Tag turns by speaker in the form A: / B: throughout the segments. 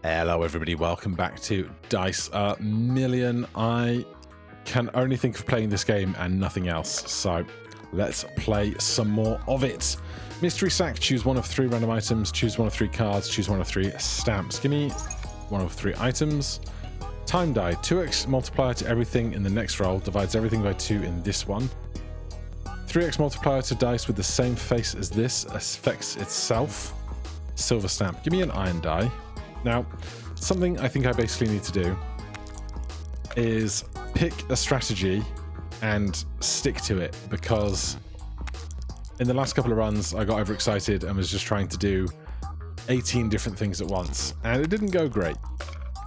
A: Hello everybody, welcome back to Dice a Million. I can only think of playing this game and nothing else, so let's play some more of it. Mystery sack, choose one of 3 random items, choose one of 3 cards, choose one of 3 stamps. Give me one of 3 items. Time die, 2x multiplier to everything in the next roll, divides everything by 2 in this one. 3x multiplier to dice with the same face as this, affects itself. Silver stamp, give me an iron die. Now, something I think I basically need to do is pick a strategy and stick to it, because in the last couple of runs I got overexcited and was just trying to do 18 different things at once, and it didn't go great.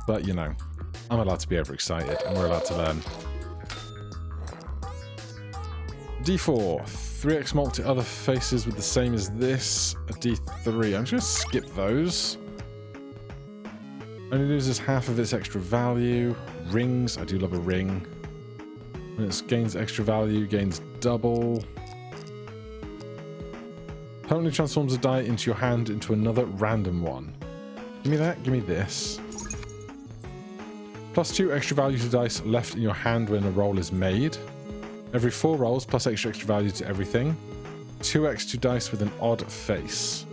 A: But, you know, I'm allowed to be overexcited and we're allowed to learn. D4, 3x multi to other faces with the same as this, a D3. I'm just going to skip those. Only loses half of its extra value. Rings, I do love a ring. When it gains extra value, gains double. Permanently transforms a die into your hand into another random one. Give me that, give me this. Plus 2 extra value to dice left in your hand when a roll is made. Every 4 rolls, plus extra value to everything. 2x to dice with an odd face.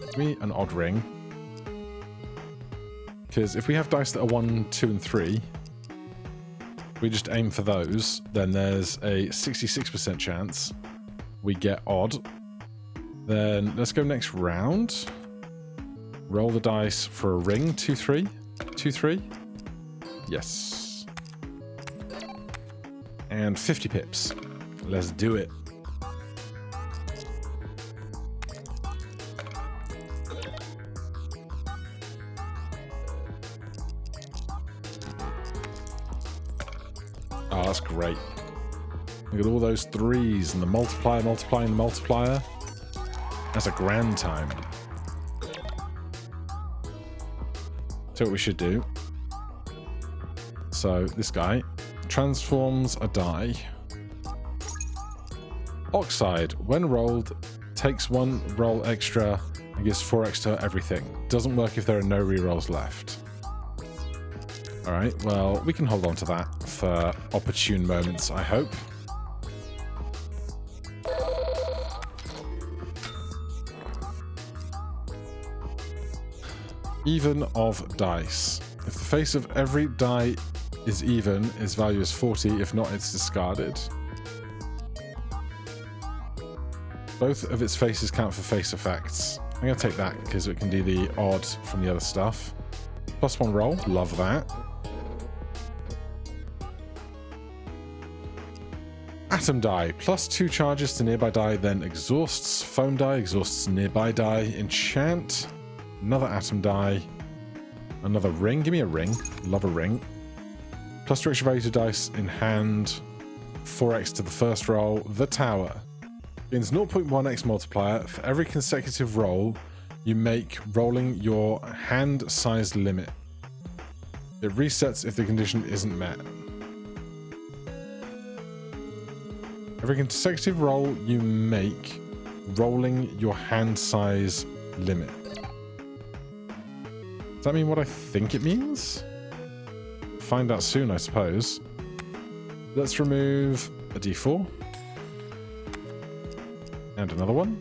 A: Give me an odd ring. Because if we have dice that are 1, 2, and 3, we just aim for those, then there's a 66% chance we get odd. Then let's go next round. Roll the dice for a ring. 2, 3. 2, 3. Yes. And 50 pips. Let's do it. Oh, that's great. Look at all those 3s and the multiplier, multiplying the multiplier. That's a grand time. So what we should do. So this guy transforms a die. Oxide, when rolled, takes 1 roll extra and gives 4x to everything. Doesn't work if there are no rerolls left. Alright, well, we can hold on to that for opportune moments, I hope. Even of dice. If the face of every die is even, its value is 40. If not, it's discarded. Both of its faces count for face effects. I'm going to take that because it can do the odd from the other stuff. Plus 1 roll. Love that. Atom die. Plus 2 charges to nearby die, then exhausts. Foam die. Exhausts nearby die. Enchant. Another atom die. Another ring. Give me a ring. Love a ring. Plus 2 extra value to dice in hand. 4x to the first roll. The tower. Gains 0.1x multiplier for every consecutive roll you make rolling your hand-sized limit. It resets if the condition isn't met. Every consecutive roll you make rolling your hand size limit. Does that mean what I think it means? Find out soon, I suppose. Let's remove a D4. And another one.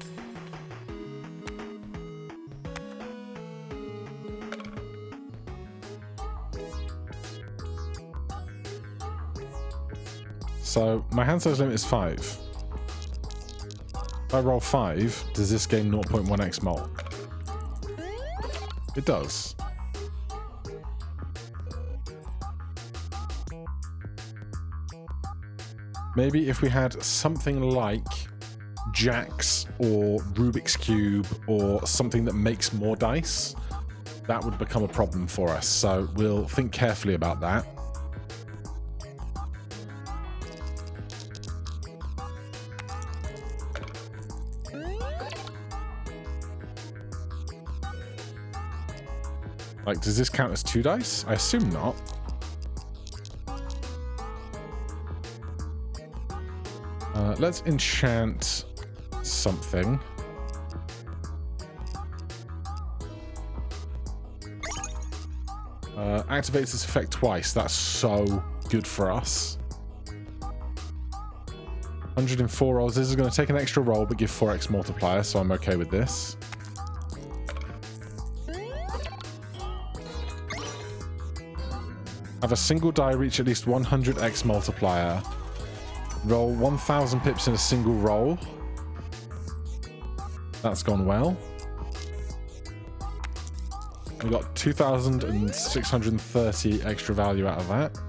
A: So, my hand size limit is 5. If I roll 5, does this gain 0.1x mul? It does. Maybe if we had something like jacks or Rubik's Cube or something that makes more dice, that would become a problem for us. So we'll think carefully about that. Like, does this count as 2 dice? I assume not. Let's enchant something. Activates this effect twice. That's so good for us. 104 rolls. This is going to take an extra roll, but give 4x multiplier, so I'm okay with this. Have a single die reach at least 100x multiplier. Roll 1,000 pips in a single roll. That's gone well. We got 2,630 extra value out of that.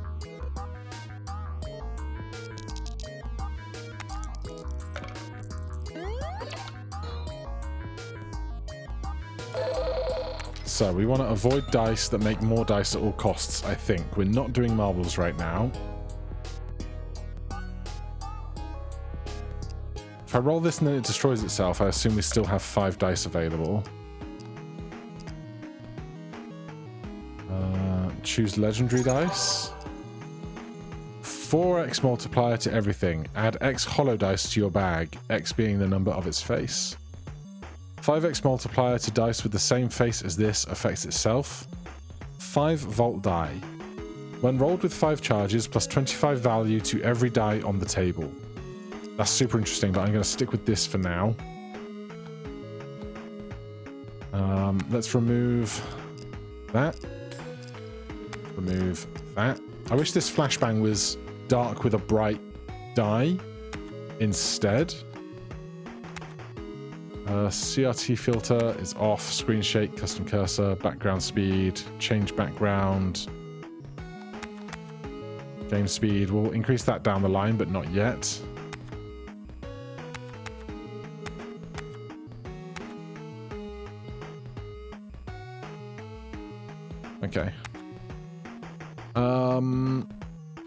A: So we want to avoid dice that make more dice at all costs, I think. We're not doing marbles right now. If I roll this and then it destroys itself, I assume we still have 5 dice available. Choose legendary dice. 4x multiplier to everything. Add x hollow dice to your bag, x being the number of its face. 5x multiplier to dice with the same face as this affects itself. 5 volt die. When rolled with 5 charges, plus 25 value to every die on the table. That's super interesting, but I'm going to stick with this for now. Let's remove that. Remove that. I wish this flashbang was dark with a bright die instead. CRT filter is off. Screen shake, custom cursor, background speed, change background. Game speed. We'll increase that down the line, but not yet. Okay.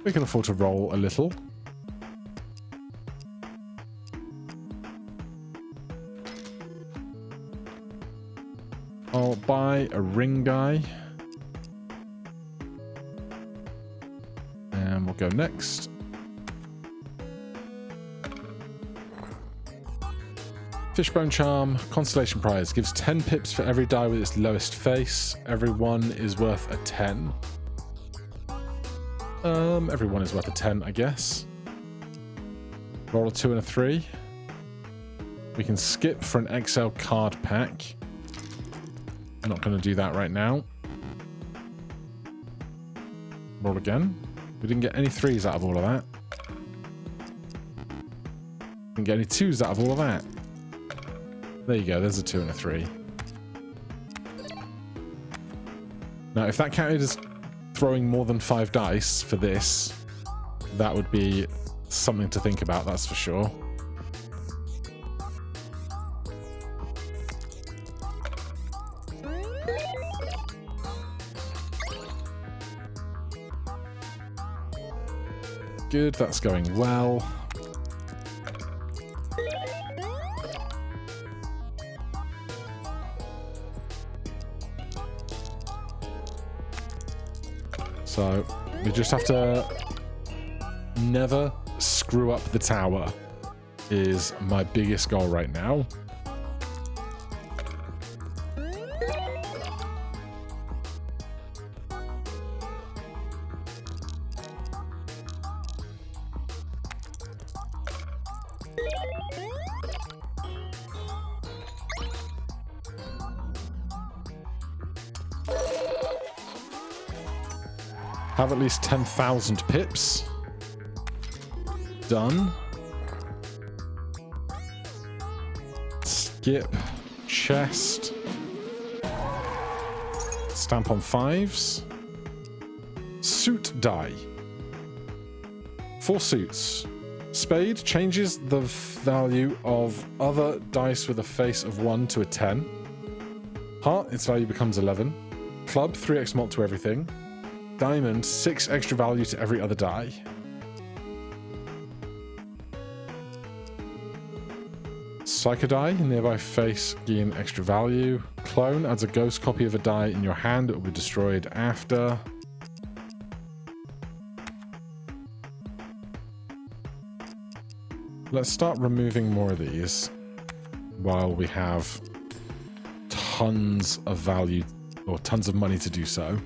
A: We can afford to roll a little. I'll buy a ring die. And we'll go next. Fishbone Charm, Constellation Prize. Gives 10 pips for every die with its lowest face. Every one is worth a 10. Every one is worth a 10, I guess. Roll a 2 and a 3. We can skip for an XL card pack. I'm not going to do that right now. Roll again. We didn't get any 3s out of all of that. Didn't get any 2s out of all of that. There you go, there's a 2 and a 3. Now, if that counted as throwing more than 5 dice for this, that would be something to think about, that's for sure. Good, that's going well. So, we just have to never screw up the tower is my biggest goal right now. Have at least 10,000 pips. Done. Skip. Chest. Stamp on 5s. Suit die. 4 suits. Spade changes the value of other dice with a face of 1 to a 10. Heart, its value becomes 11. Club, 3x mult to everything. Diamond, 6 extra value to every other die. Psycho die, nearby face, gain extra value. Clone adds a ghost copy of a die in your hand. It will be destroyed after. Let's start removing more of these while we have tons of value or tons of money to do so.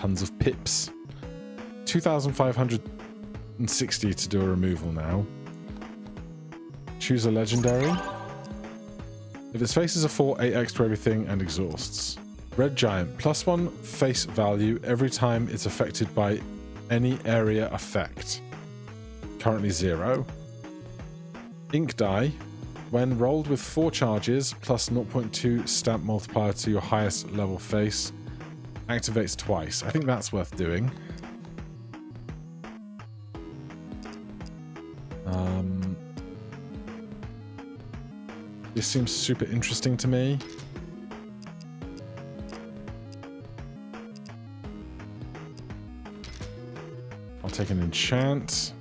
A: tons of pips. 2,560 to do a removal now. Choose a legendary. If its face is a 4, 8x to everything and exhausts. Red Giant, +1 face value every time it's affected by any area effect. Currently 0. Ink Die, when rolled with 4 charges plus 0.2 stamp multiplier to your highest level face, activates twice. I think that's worth doing. This seems super interesting to me. I'll take an enchant.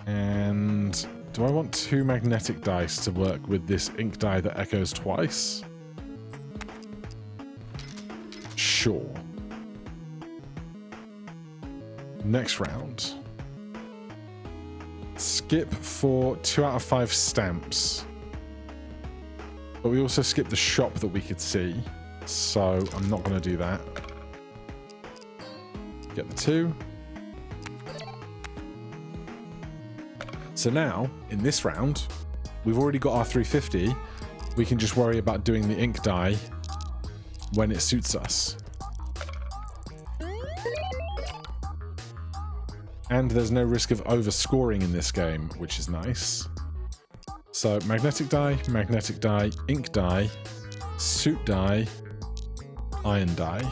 A: And do I want 2 magnetic dice to work with this ink die that echoes twice? Sure. Next round. Skip for 2 out of 5 stamps. But we also skipped the shop that we could see. So I'm not going to do that. Get the 2. So now, in this round, we've already got our 350. We can just worry about doing the ink die when it suits us. And there's no risk of overscoring in this game, which is nice. So, magnetic die, ink die, suit die, iron die.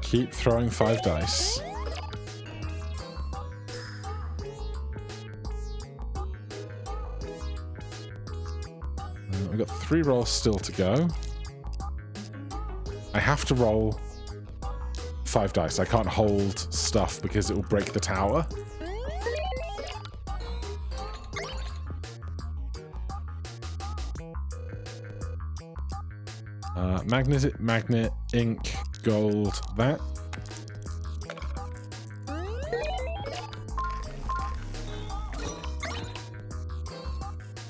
A: Keep throwing 5 dice. We've got 3 rolls still to go. I have to roll 5 dice. I can't hold stuff because it will break the tower. Magnet, ink, gold, that.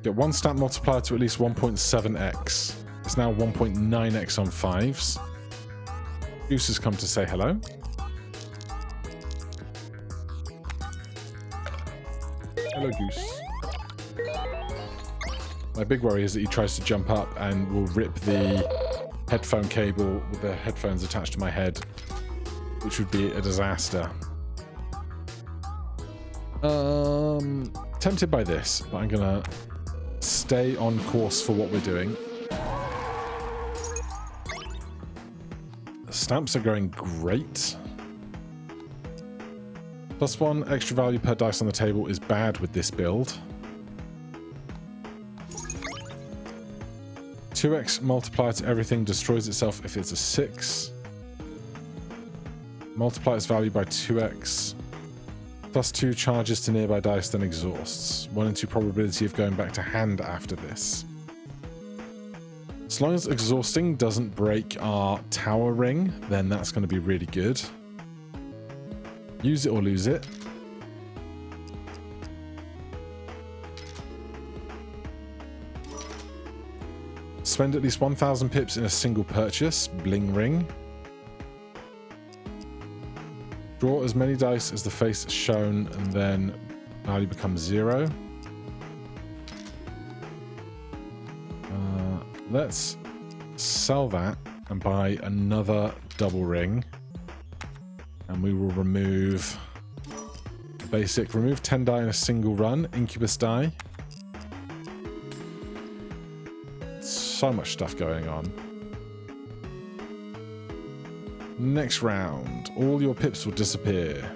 A: Get 1 stamp multiplier to at least 1.7x. It's now 1.9x on 5s. Goose has come to say hello. Hello, Goose. My big worry is that he tries to jump up and will rip the headphone cable with the headphones attached to my head, which would be a disaster. Tempted by this, but I'm gonna stay on course for what we're doing. The stamps are going great. +1 extra value per dice on the table is bad with this build. 2x multiplier to everything destroys itself if it's a 6. Multiply its value by 2x. +2 charges to nearby dice, then exhausts. 1 in 2 probability of going back to hand after this. As long as exhausting doesn't break our tower ring, then that's going to be really good. Use it or lose it. Spend at least 1,000 pips in a single purchase. Bling ring. Draw as many dice as the face shown, and then value becomes 0. Let's sell that and buy another double ring. And we will remove basic. Remove 10 die in a single run. Incubus die. So much stuff going on. Next round, all your pips will disappear.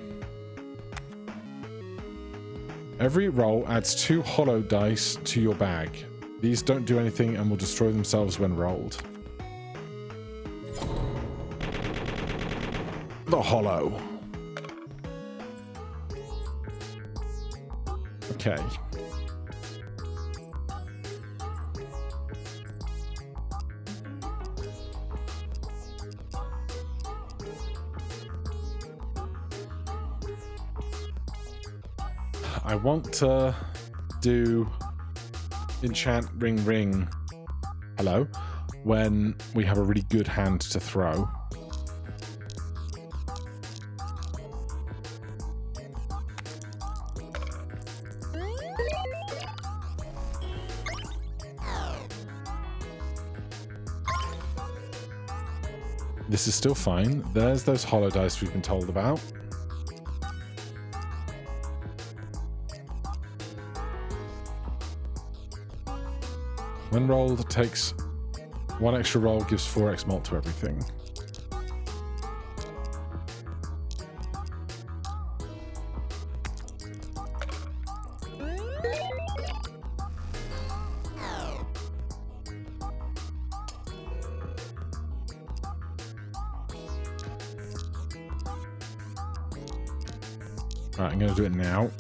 A: Every roll adds 2 hollow dice to your bag. These don't do anything and will destroy themselves when rolled. The hollow. Okay. I want to do enchant ring. Hello. When we have a really good hand to throw. This is still fine. There's those hollow dice we've been told about. When rolled, takes 1 extra roll, gives 4x mult to everything. Right, I'm going to do it now.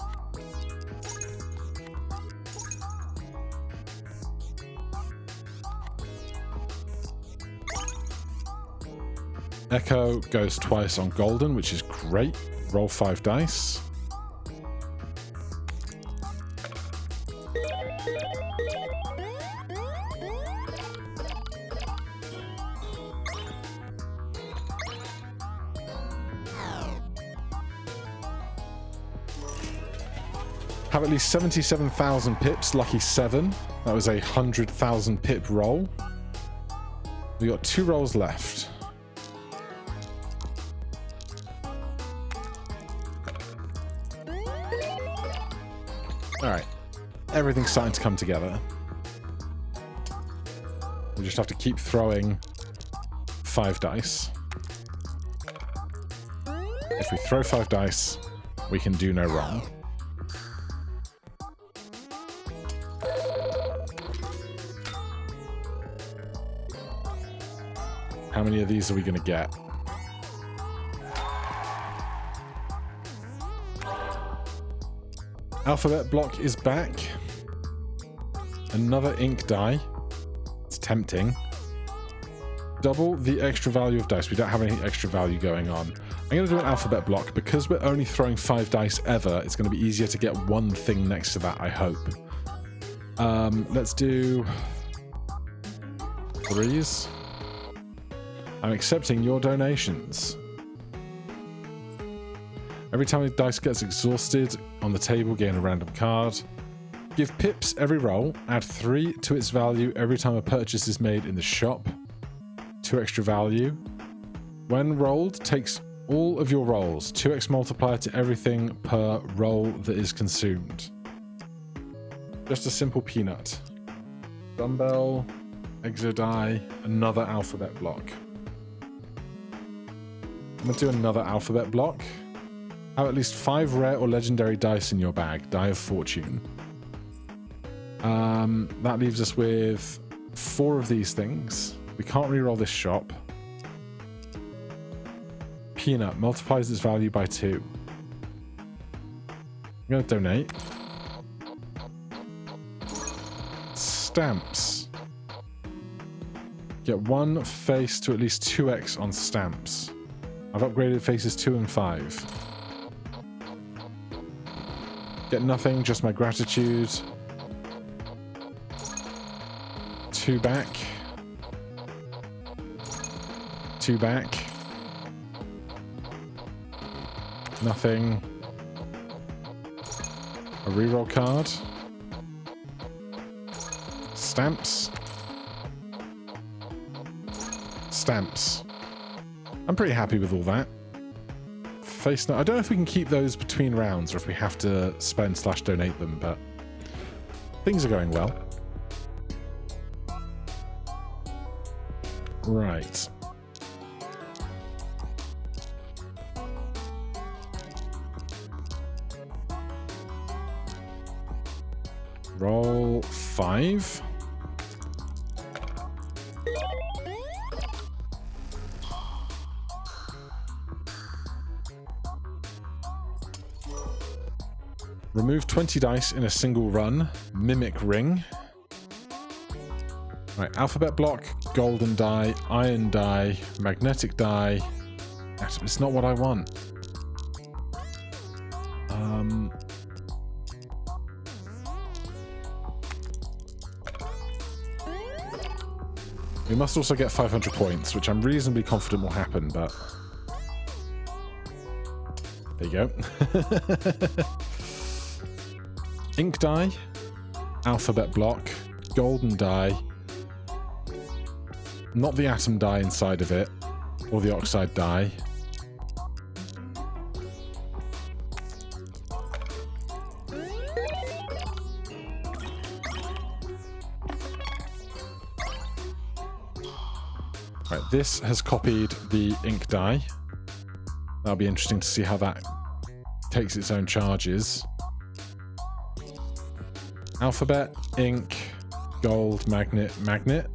A: Echo goes twice on golden, which is great. Roll 5 dice. Have at least 77,000 pips, lucky 7. That was a 100,000 pip roll. We got 2 rolls left. Alright, everything's starting to come together. We just have to keep throwing 5 dice. If we throw 5 dice, we can do no wrong. How many of these are we going to get? Alphabet block is back. Another ink die. It's tempting. Double the extra value of dice. We don't have any extra value going on. I'm going to do an alphabet block. Because we're only throwing 5 dice ever, it's going to be easier to get one thing next to that, I hope. Let's do 3s. I'm accepting your donations. Every time a dice gets exhausted on the table, gain a random card. Give pips every roll. Add 3 to its value every time a purchase is made in the shop. 2 extra value. When rolled, takes all of your rolls. 2x multiplier to everything per roll that is consumed. Just a simple peanut. Dumbbell, exo die, another alphabet block. I'm going to do another alphabet block. Have at least 5 rare or legendary dice in your bag. Die of Fortune. That leaves us with 4 of these things. We can't reroll this shop. Peanut multiplies its value by 2. I'm going to donate. Stamps. Get 1 face to at least 2x on stamps. I've upgraded faces 2 and 5. Get nothing, just my gratitude. 2 back. 2 back. Nothing. A reroll card. Stamps. Stamps. I'm pretty happy with all that. Face note. I don't know if we can keep those between rounds or if we have to spend / donate them, but things are going well. Right. Roll 5. Remove 20 dice in a single run. Mimic ring. Right, alphabet block, golden die, iron die, magnetic die. It's not what I want. We must also get 500 points, which I'm reasonably confident will happen, but... There you go. Ink die, alphabet block, golden die, not the atom die inside of it, or the oxide die. Right, this has copied the ink die. That'll be interesting to see how that takes its own charges. Alphabet, ink, gold, magnet, magnet.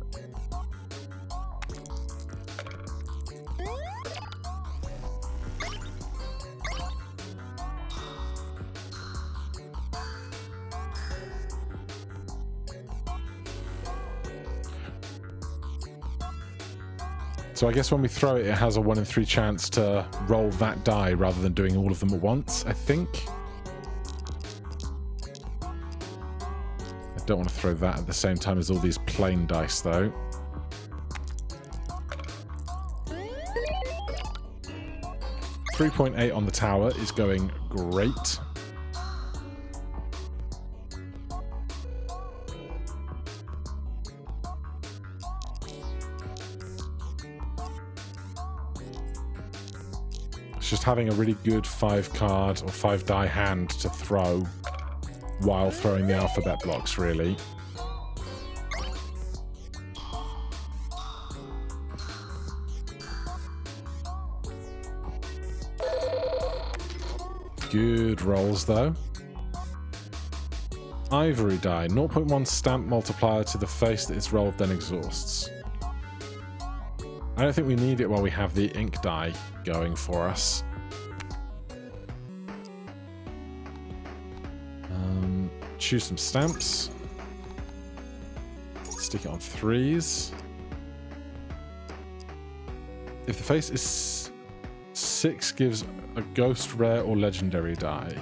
A: So I guess when we throw it, it has a 1 in 3 chance to roll that die rather than doing all of them at once, I think. I don't want to throw that at the same time as all these plain dice, though. .8 on the tower is going great. Just having a really good 5-card or 5-die hand to throw while throwing the alphabet blocks, really. Good rolls, though. Ivory die, 0.1 stamp multiplier to the face that it's rolled, then exhausts. I don't think we need it while we have the ink die going for us. Choose some stamps. Stick it on 3s. If the face is 6, gives a ghost, rare, or legendary die.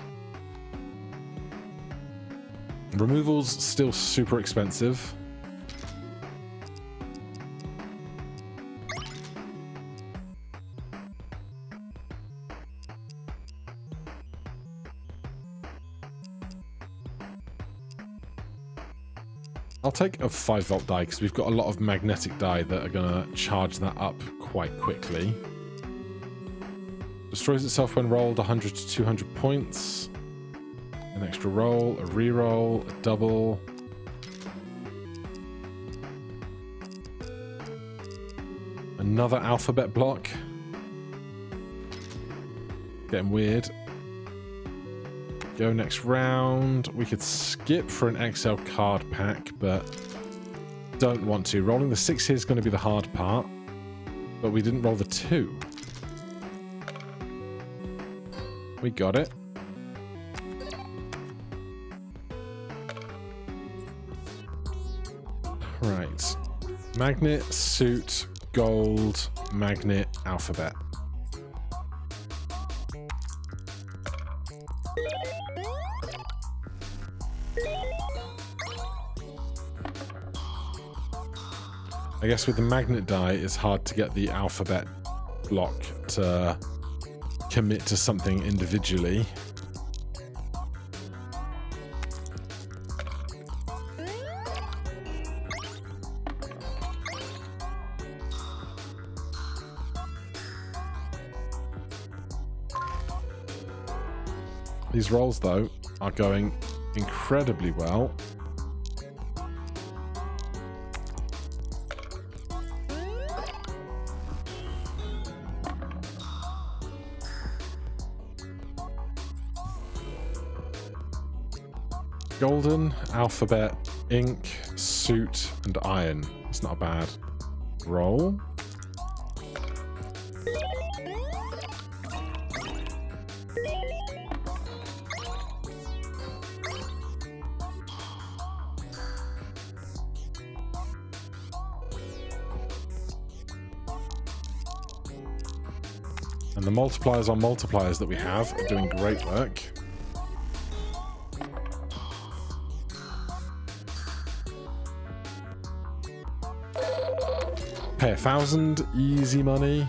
A: Removal's still super expensive. I'll take a 5-volt die because we've got a lot of magnetic die that are going to charge that up quite quickly. Destroys itself when rolled 100 to 200 points. An extra roll, a reroll, a double. Another alphabet block. Getting weird. Go next round. We could skip for an XL card pack, but don't want to. Rolling the 6 here is going to be the hard part, but we didn't roll the 2. We got it. Right. Magnet, suit, gold, magnet, alphabet. I guess with the magnet die, it's hard to get the alphabet block to commit to something individually. These rolls, though, are going incredibly well. Golden, alphabet, ink, suit, and iron. It's not a bad roll. And the multipliers on multipliers that we have are doing great work. Pay 1,000, easy money.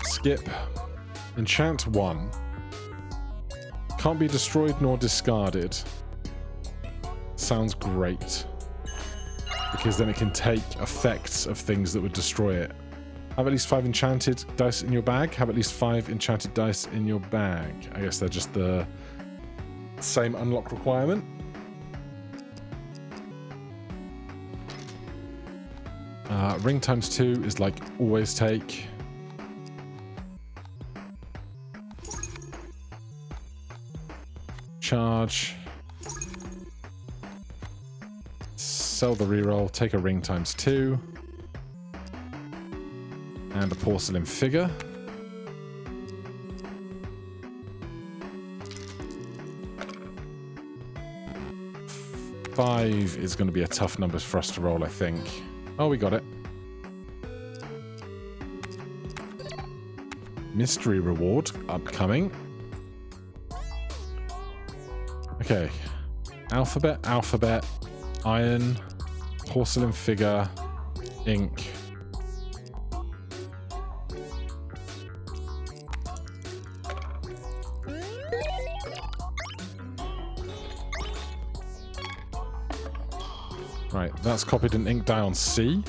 A: Skip. Enchant 1. Can't be destroyed nor discarded. Sounds great. Because then it can take effects of things that would destroy it. Have at least 5 enchanted dice in your bag. Have at least 5 enchanted dice in your bag. I guess they're just the same unlock requirement. Ring times 2 is like always take. Charge. Sell the reroll. Take a ring times 2. And a porcelain figure. Five is going to be a tough number for us to roll, I think. Oh, we got it. Mystery reward upcoming. Okay. Alphabet, alphabet, iron, porcelain figure, ink. Right, that's copied an ink die on C.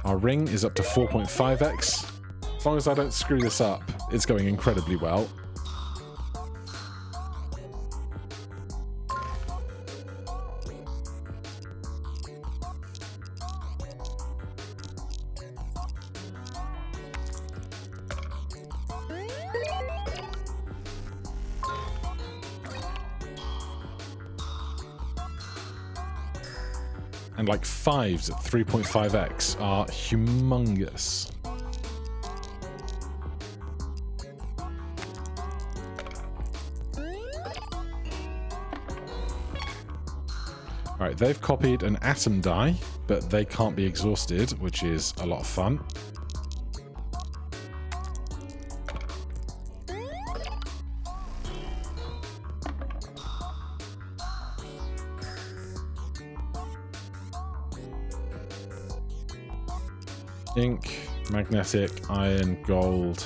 A: Our ring is up to 4.5x. As long as I don't screw this up, it's going incredibly well. And like 5s at 3.5x are humongous. Alright, they've copied an atom die, but they can't be exhausted, which is a lot of fun. Ink, magnetic, iron, gold,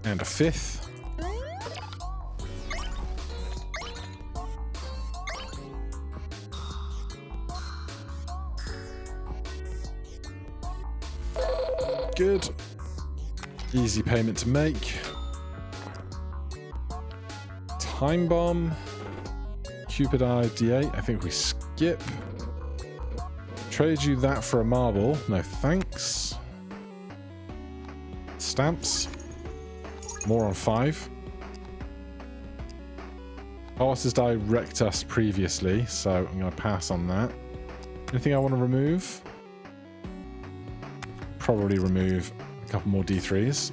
A: and a 5th. Good. Easy payment to make. Time bomb. Cupid eye, D8. I think we skip. Trade you that for a marble. No thanks. Stamps. More on 5. Artist die wrecked us previously, so I'm going to pass on that. Anything I want to remove? Probably remove a couple more D3s.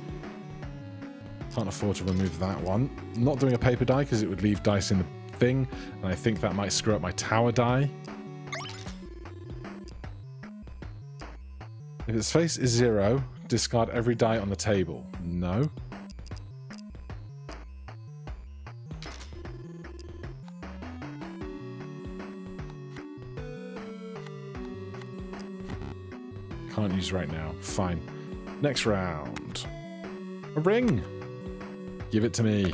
A: Can't afford to remove that one. I'm not doing a paper die because it would leave dice in the thing, and I think that might screw up my tower die. If its face is 0, discard every die on the table. No. Can't use right now. Fine. Next round. A ring! Give it to me.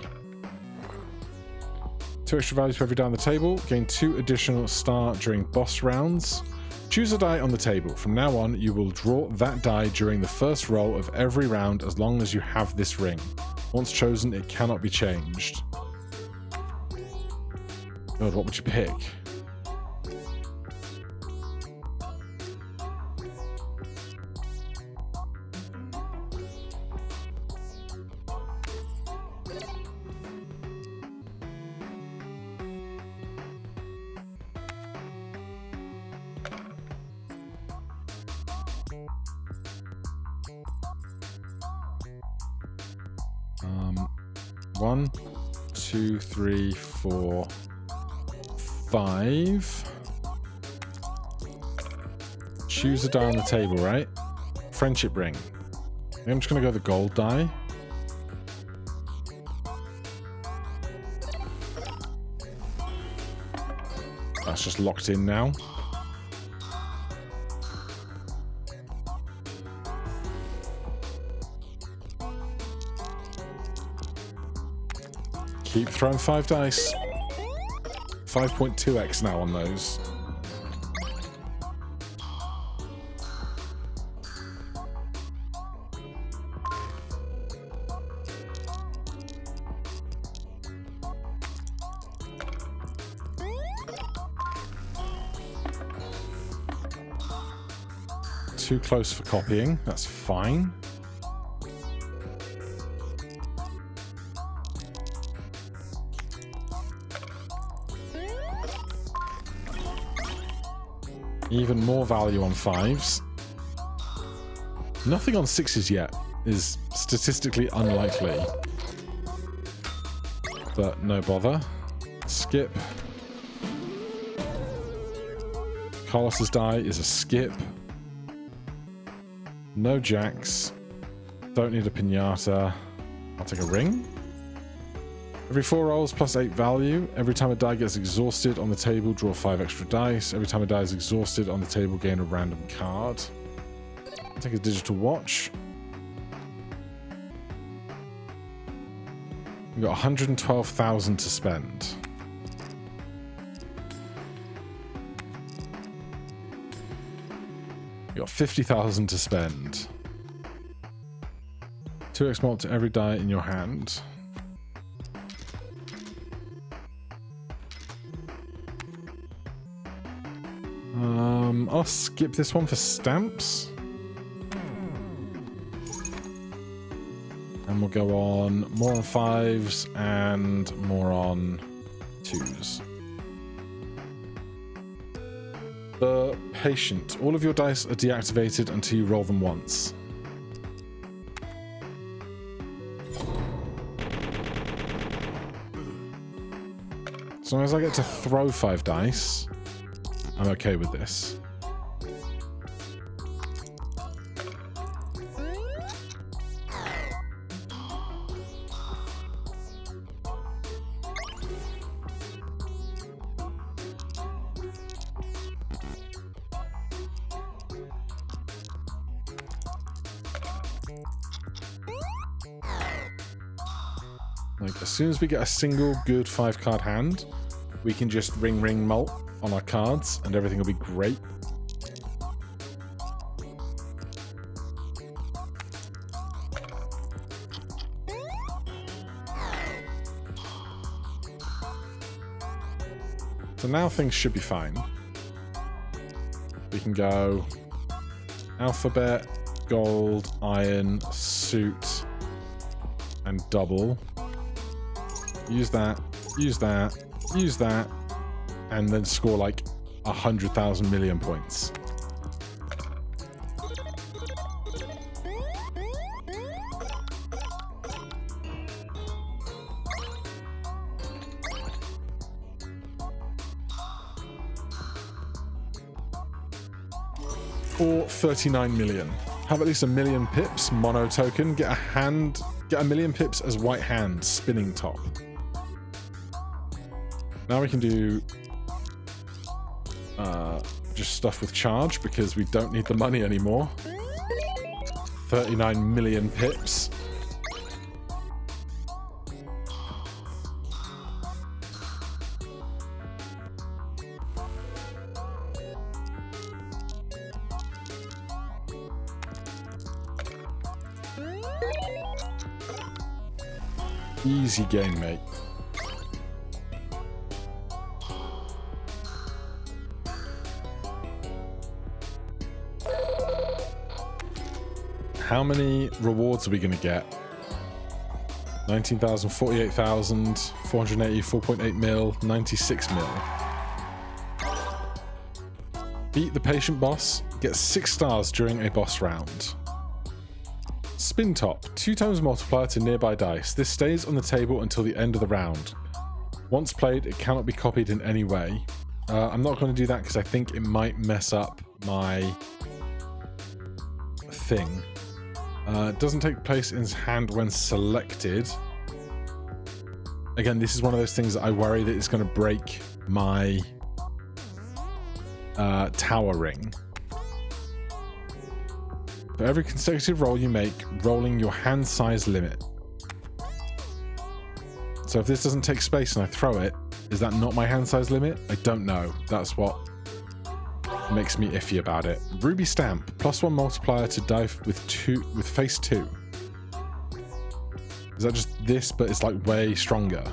A: 2 extra values for every die on the table. Gain 2 additional star during boss rounds. Choose a die on the table. From now on, you will draw that die during the first roll of every round as long as you have this ring. Once chosen, it cannot be changed. God, what would you pick? One, 2, 3, 4, 5. Choose a die on the table, right? Friendship ring. I'm just going to go the gold die. That's just locked in now. Keep throwing 5 dice. 5.2x now on those. Too close for copying. That's fine. Even more value on 5s. Nothing on 6s yet is statistically unlikely. But no bother. Skip. Carlos's die is a skip. No jacks. Don't need a pinata. I'll take a ring. Every 4 rolls plus 8 value. Every time a die gets exhausted on the table, draw 5 extra dice. Every time a die is exhausted on the table, gain a random card. I'll take a digital watch. We've got 112,000 to spend. We've got 50,000 to spend. 2x mult to every die in your hand. I'll skip this one for stamps. And we'll go on more on 5s and more on 2s. The patient. All of your dice are deactivated until you roll them once. As long as I get to throw 5 dice, I'm okay with this. Like, as soon as we get a single good 5-card hand, we can just ring mult on our cards and everything will be great. So now things should be fine. We can go alphabet, gold, iron, suit, and double. Use that, use that, use that, and then score like 100,000 million points. Or 39 million. Have at least 1 million pips, mono token, get a million pips as white hand, spinning top. Now we can do just stuff with charge because we don't need the money anymore. 39 million pips. Easy game, mate. How many rewards are we going to get? 19,000, 48,000, 480, 4.8 mil, 96 mil. Beat the patient boss, get 6 stars during a boss round. Spin top, 2 times multiplier to nearby dice. This stays on the table until the end of the round. Once played, it cannot be copied in any way. I'm not going to do that because I think it might mess up my thing. It doesn't take place in his hand when selected. Again, this is one of those things that I worry that it's going to break my tower ring. For every consecutive roll you make, rolling your hand size limit. So if this doesn't take space and I throw it, is that not my hand size limit? I don't know. That's what makes me iffy about it. Ruby stamp, +1 multiplier to die with face 2. Is that just this, but it's like way stronger?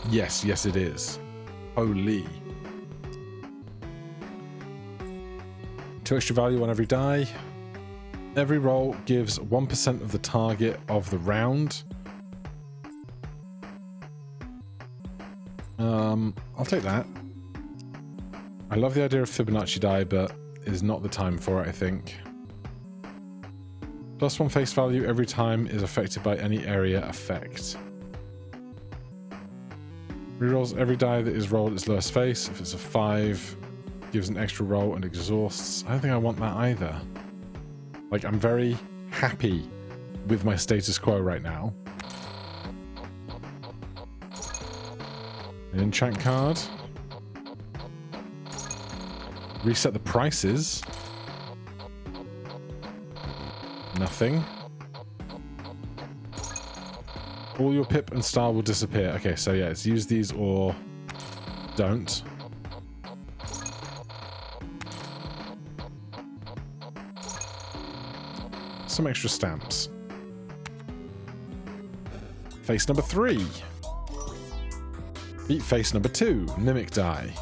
A: Yes, yes it is. Holy. 2 extra value on every die. Every roll gives 1% of the target of the round. I'll take that. I love the idea of Fibonacci die, but is not the time for it, I think. +1 face value every time is affected by any area effect. Rerolls every die that is rolled its lowest face. If it's a 5, gives an extra roll and exhausts. I don't think I want that either. Like, I'm very happy with my status quo right now. An enchant card. Reset the prices. Nothing. All your pip and star will disappear. Okay, so yeah, it's use these or don't. Some extra stamps. Face number 3. Beat face number 2. Mimic die.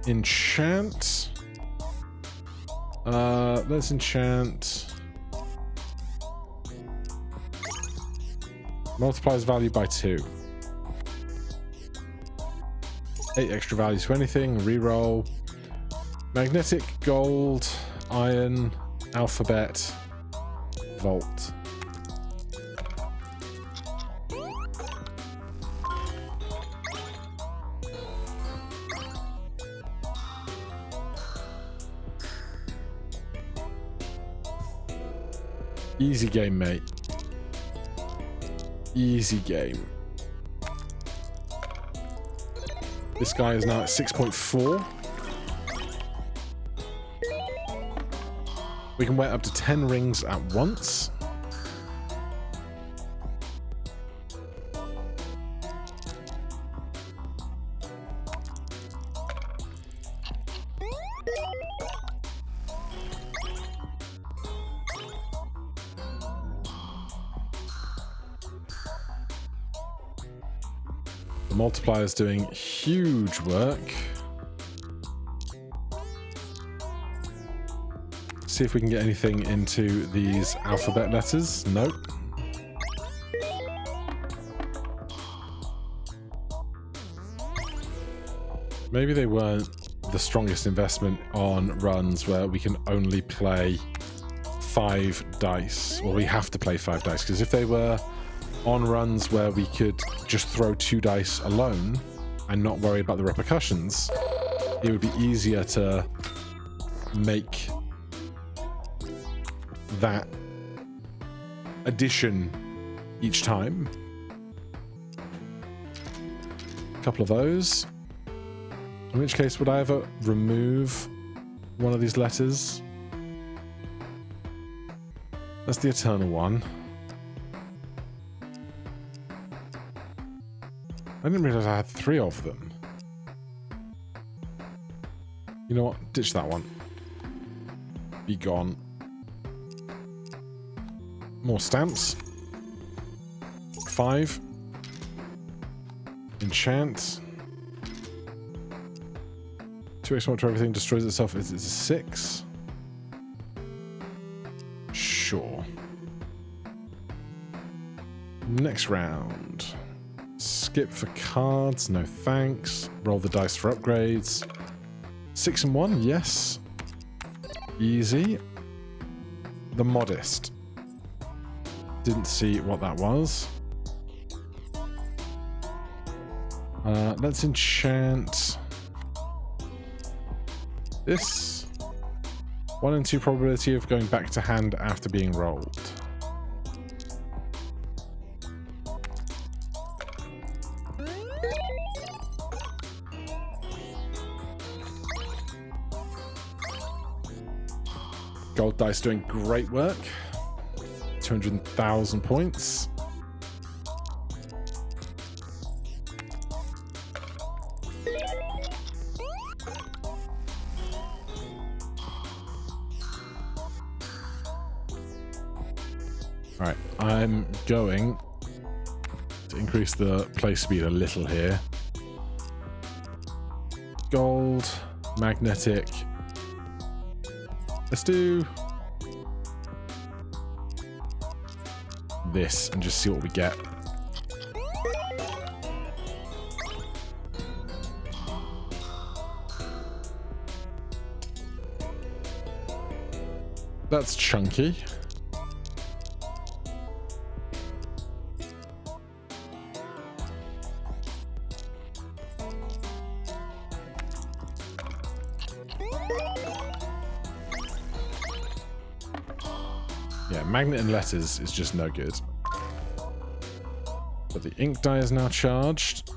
A: Enchant. Let's enchant. Multiplies value by 2. 8 extra values to anything. Reroll. Magnetic, gold, iron, alphabet, Volt. Easy game, mate. Easy game. This guy is now at 6.4. We can wear up to 10 rings at once. The multiplier is doing huge work. See if we can get anything into these alphabet letters. Nope. Maybe they weren't the strongest investment on runs where we can only play 5 dice. Well, we have to play 5 dice, because if they were on runs where we could just throw 2 dice alone and not worry about the repercussions, it would be easier to make that addition each time. A couple of those. In which case, would I ever remove one of these letters? That's the eternal one. I didn't realize I had 3 of them. You know what? Ditch that one. Be gone. More stamps. 5. Enchant. 2x to everything destroys itself. It's a 6. Sure. Next round. Skip for cards. No thanks. Roll the dice for upgrades. 6 and 1. Yes. Easy. The modest. Didn't see what that was. Let's enchant this. 1 in 2 probability of going back to hand after being rolled. Gold dice doing great work. 200,000 points. Alright, I'm going to increase the play speed a little here. Gold, magnetic. Let's do this and just see what we get. That's chunky. Yeah, magnet and letters is just no good. But the ink die is now charged.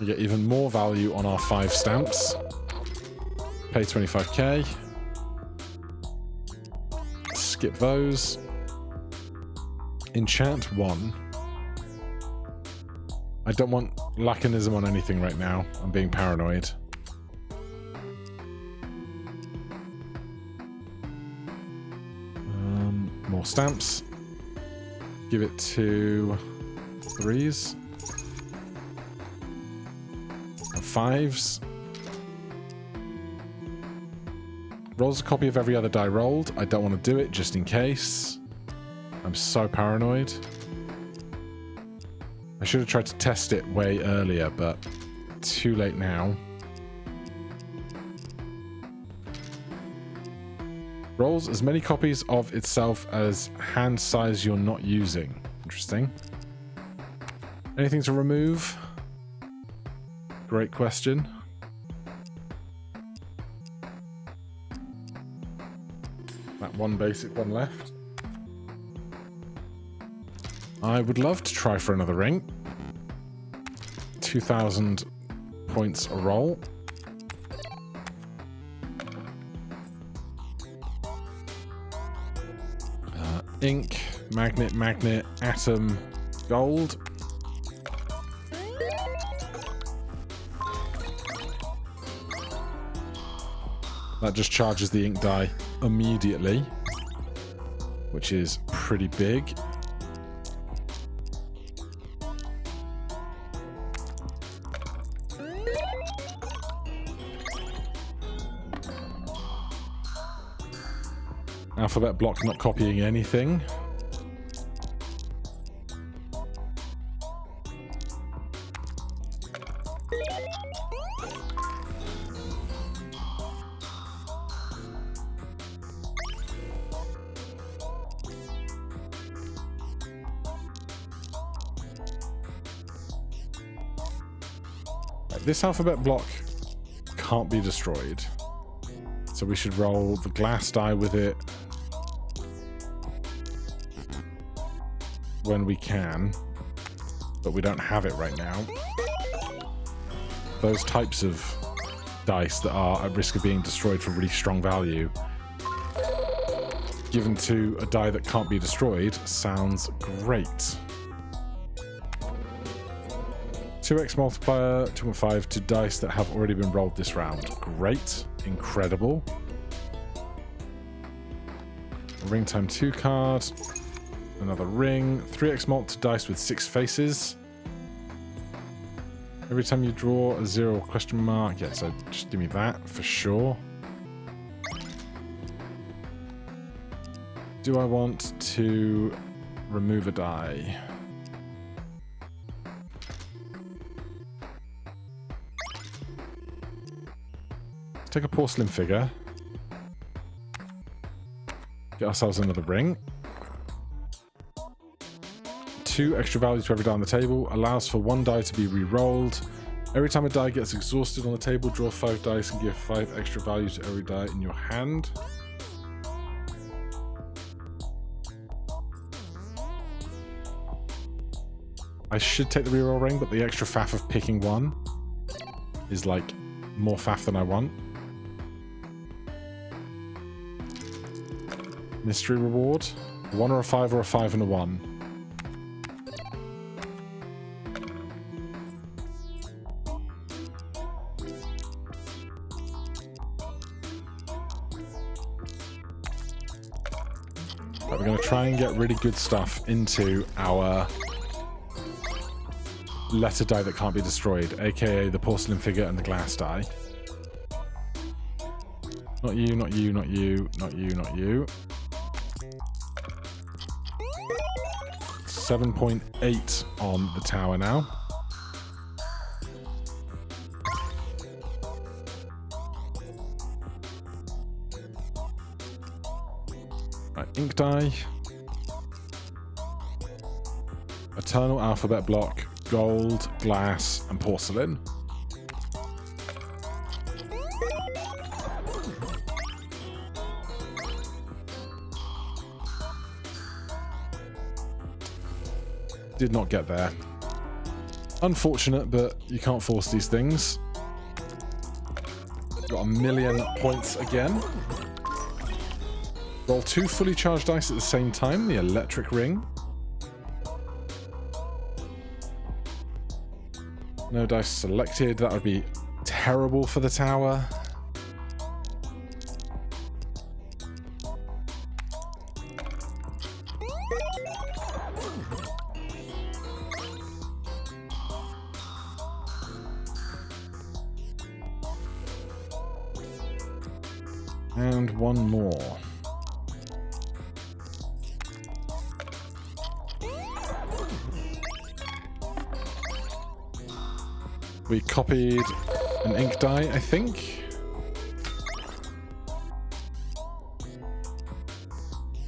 A: We get even more value on our 5 stamps. Pay 25k. Skip those. Enchant 1. I don't want laconism on anything right now. I'm being paranoid. More stamps. Give it to 3s. And 5s. Rolls a copy of every other die rolled. I don't want to do it just in case. I'm so paranoid. I should have tried to test it way earlier, but too late now. Rolls as many copies of itself as hand size you're not using. Interesting. Anything to remove? Great question. That one basic one left. I would love to try for another ring. 2,000 points a roll. Ink, magnet, atom, gold. That just charges the ink die immediately, which is pretty big. Alphabet block not copying anything. This alphabet block can't be destroyed, so we should roll the glass die with it when we can, but we don't have it right now. Those types of dice that are at risk of being destroyed for really strong value, given to a die that can't be destroyed, sounds great. 2x multiplier, 2.5 to dice that have already been rolled this round. Great. Incredible. Ring time 2 card. Another ring. 3x mult to dice with 6 faces. Every time you draw a 0 question mark. Yeah, so just give me that for sure. Do I want to remove a die? Let's take a porcelain figure. Get ourselves another ring. 2 extra values to every die on the table. Allows for 1 die to be re-rolled. Every time a die gets exhausted on the table, draw 5 dice and give 5 extra values to every die in your hand. I should take the reroll ring, but the extra faff of picking one is like more faff than I want. Mystery reward. A 1 or a 5 or a 5 and a 1. Right, we're going to try and get really good stuff into our letter die that can't be destroyed, aka the porcelain figure and the glass die. Not you, not you, not you, not you, not you. 7.8 on the tower now. Right, ink die. Eternal alphabet block, gold, glass, and porcelain. Did not get there. Unfortunate, but you can't force these things. Got a million points again. Roll 2 fully charged dice at the same time, the electric ring. No dice selected, that would be terrible for the tower. And one more. We copied an ink die, I think.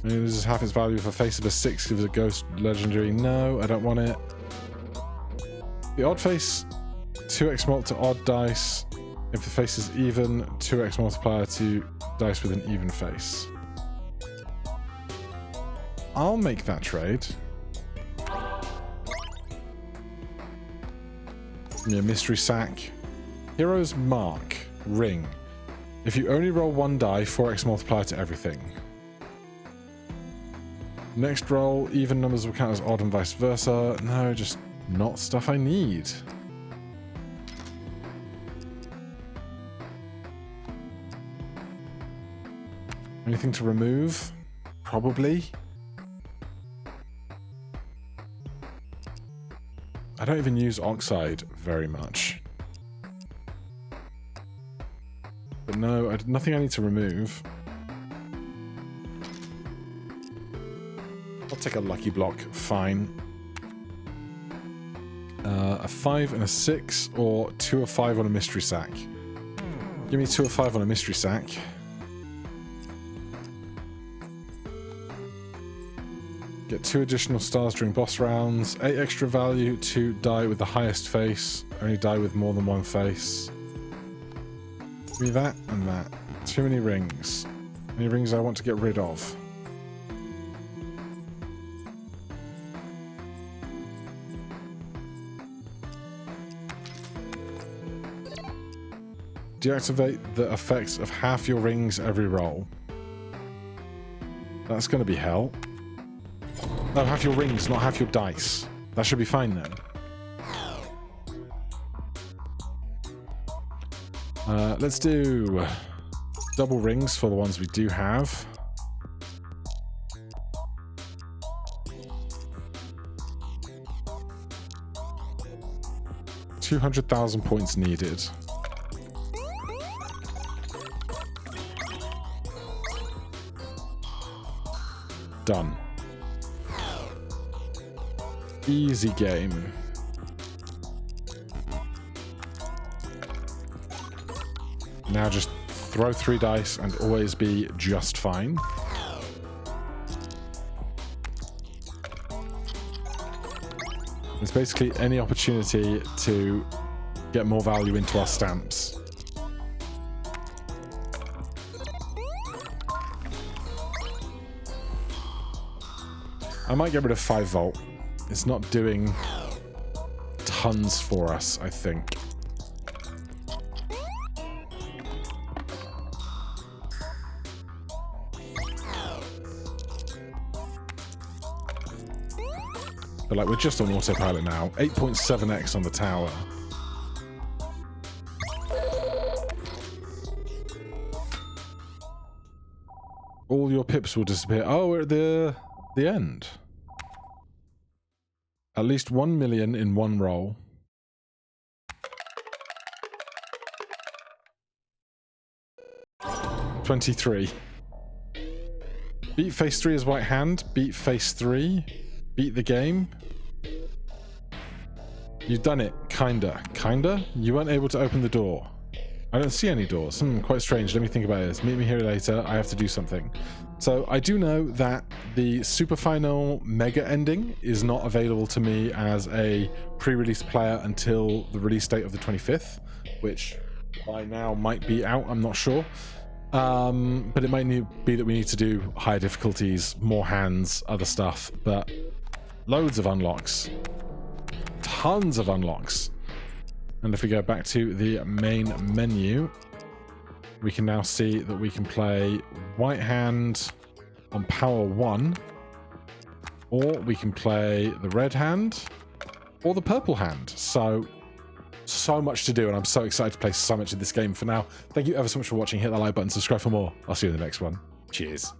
A: Maybe this is half its value if a face of a 6 gives a ghost legendary. No, I don't want it. The odd face, 2x mult to odd dice. If the face is even, 2x multiplier to dice with an even face. I'll make that trade. Yeah, mystery sack. Hero's mark. Ring. If you only roll 1 die, 4x multiplier to everything. Next roll, even numbers will count as odd and vice versa. No, just not stuff I need. Anything to remove? Probably. I don't even use oxide very much. But no, nothing I need to remove. I'll take a lucky block, fine. A 5 and a 6, or 2 or 5 on a mystery sack. Give me 2 or 5 on a mystery sack. Get 2 additional stars during boss rounds, 8 extra value to die with the highest face, only die with more than 1 face. Give me that and that. Too many rings. Any rings I want to get rid of. Deactivate the effects of half your rings every roll. That's going to be hell. No, half your rings, not half your dice. That should be fine then. Let's do double rings for the ones we do have. $200,000 points needed. Done. Easy game. Now just throw 3 dice and always be just fine. It's basically any opportunity to get more value into our stamps. I might get rid of 5 volt. It's not doing tons for us, I think. But like, we're just on autopilot now. 8.7x on the tower. All your pips will disappear. Oh, we're at the end. At least 1 million in one roll. $23. Beat phase 3 as white hand. Beat phase 3. Beat the game. You've done it. Kinda. Kinda? You weren't able to open the door. I don't see any doors. Quite strange. Let me think about this. Meet me here later. I have to do something. So I do know that the super final mega ending is not available to me as a pre-release player until the release date of the 25th, which by now might be out. I'm not sure. But it might be that we need to do higher difficulties, more hands, other stuff, but loads of unlocks. Tons of unlocks. And if we go back to the main menu, we can now see that we can play white hand on power 1, or we can play the red hand or the purple hand. So much to do, and I'm so excited to play so much of this game. For now, thank you ever so much for watching. Hit that like button, subscribe for more. I'll see you in the next one. Cheers.